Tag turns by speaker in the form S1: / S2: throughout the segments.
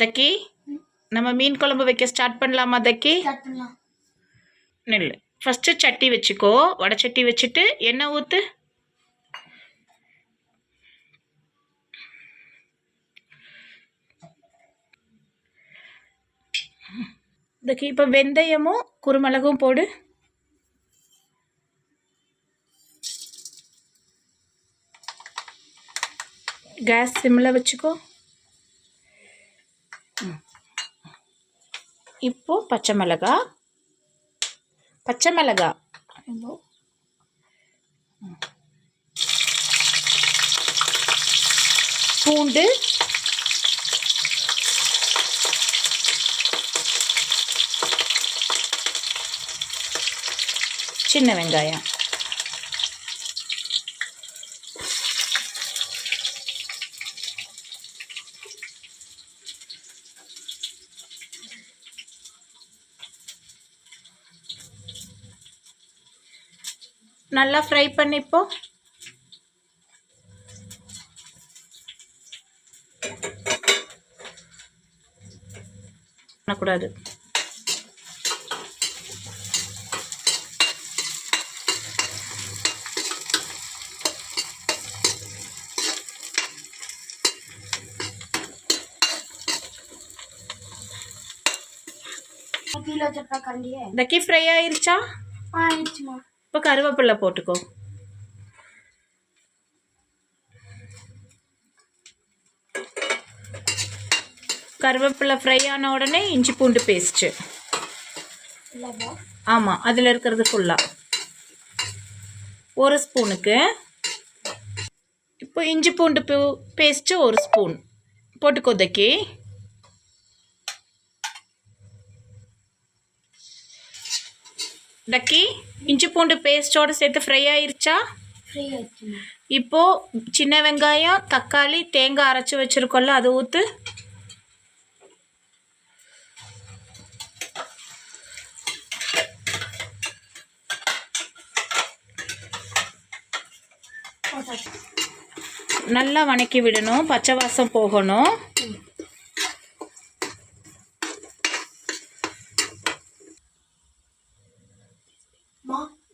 S1: தக்கி நம்ம மீன் குழம்பு வைக்க ஸ்டார்ட் பண்ணலாமா தக்கி? நெல் ஃபஸ்ட்டு சட்டி வச்சுக்கோ. வடை சட்டி வச்சுட்டு எண்ணெய் ஊற்று. தக்கி இப்போ வெந்தயமும் குருமிளகும் போடு. கேஸ் சிம்மில் வச்சுக்கோ. இப்போ பச்சை மிளகா பூண்டு, சின்ன வெங்காயம், நல்லா ஃப்ரை பண்ணிப்போ. பண்ணக்கூடாது. தக்கி ஃப்ரை ஆயிருச்சா? இப்போ கருவேப்பிலை போட்டுக்கோ. கருவேப்பிலை ஃப்ரை ஆன உடனே இஞ்சி பூண்டு பேஸ்ட்டு. ஆமாம், அதில் இருக்கிறது ஃபுல்லாக 1 ஸ்பூனுக்கு. இப்போ இஞ்சி பூண்டு பேஸ்ட்டு 1 ஸ்பூன் போட்டுக்கோ தக்கி. தக்கி இஞ்சி பூண்டு பேஸ்ட்டோடு சேர்த்து ஃப்ரை ஆயிருச்சா? இப்போது சின்ன வெங்காயம், தக்காளி, தேங்காய் அரைச்சி வச்சுருக்கோம்ல, அதை ஊற்று. நல்லா வணக்கி விடணும், பச்சை வாசம் போகணும்.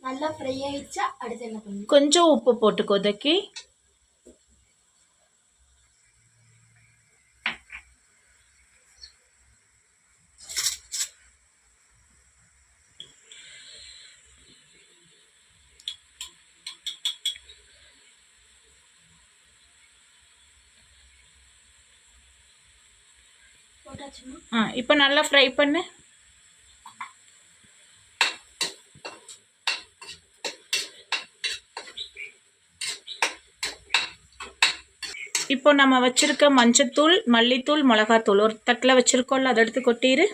S2: நல்லா ஃப்ரை ஆயிடுச்சா? அடுத்து என்ன பண்ணணும்?
S1: கொஞ்சம் உப்பு போட்டுக்கோ தக்கி. இப்போ நல்லா ஃப்ரை பண்ணு. இப்போ நம்ம வச்சுருக்க மஞ்சத்தூள், மல்லித்தூள், மிளகாத்தூள் ஒரு தட்டில் வச்சுருக்கோம்ல, அதை எடுத்து கொட்டிடு.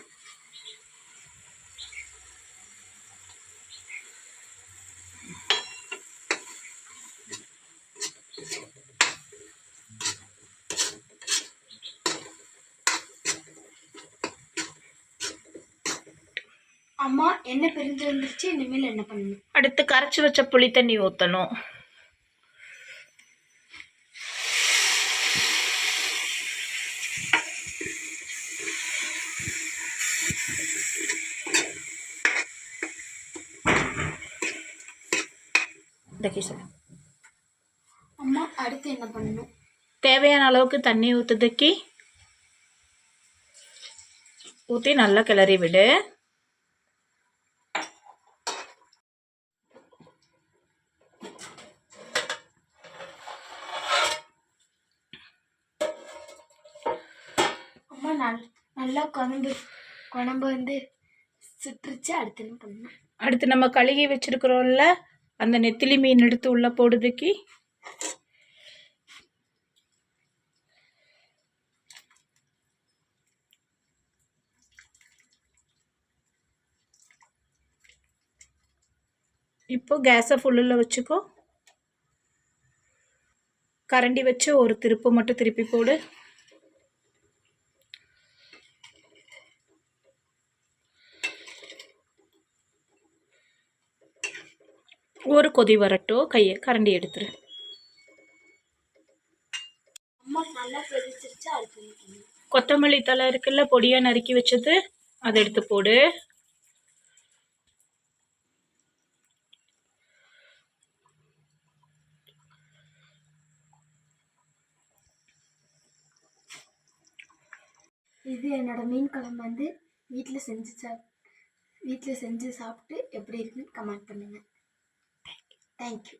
S2: அம்மா எண்ணெய் பிரிஞ்சு வந்துருச்சு. இனிமேல் என்ன பண்ணணும்?
S1: அடுத்து கரைச்சி வச்ச புளி தண்ணி ஊற்றணும்.
S2: அம்மா அடுத்து என்ன பண்ணணும்?
S1: தேவையான அளவுக்கு தண்ணி ஊற்று தக்கி. ஊற்றி நல்லா கிளறி விடு.
S2: அம்மா நல்லா குழம்பு வந்து சுற்றுச்சு. அடுத்து என்ன பண்ணணும்?
S1: அடுத்து நம்ம கழுகி வச்சிருக்கிறோம்ல, அந்த நெத்திலி மீன் எடுத்து உள்ள போடுதுக்கி. இப்போ கேஸை ஃபுல்லில் வச்சுக்கோ. கரண்டி வச்சு ஒரு திருப்பு மட்டும் திருப்பி போடு. ஒரு கொதி வரட்டும், கரண்டி எடுத்துரு.
S2: அம்மா நல்லா கொதிச்சிருச்சு.
S1: கொத்தமல்லி கொத்தமல்லி தழை இருக்குல்ல, பொடியாக நறுக்கி வச்சது, அதை எடுத்து போடு.
S2: இது என்னோட மீன் குழம்பு வந்து வீட்டில் செஞ்சு சாப்பிட்டு எப்படி இருக்குன்னு கமெண்ட் பண்ணுங்கள். தேங்க்யூ.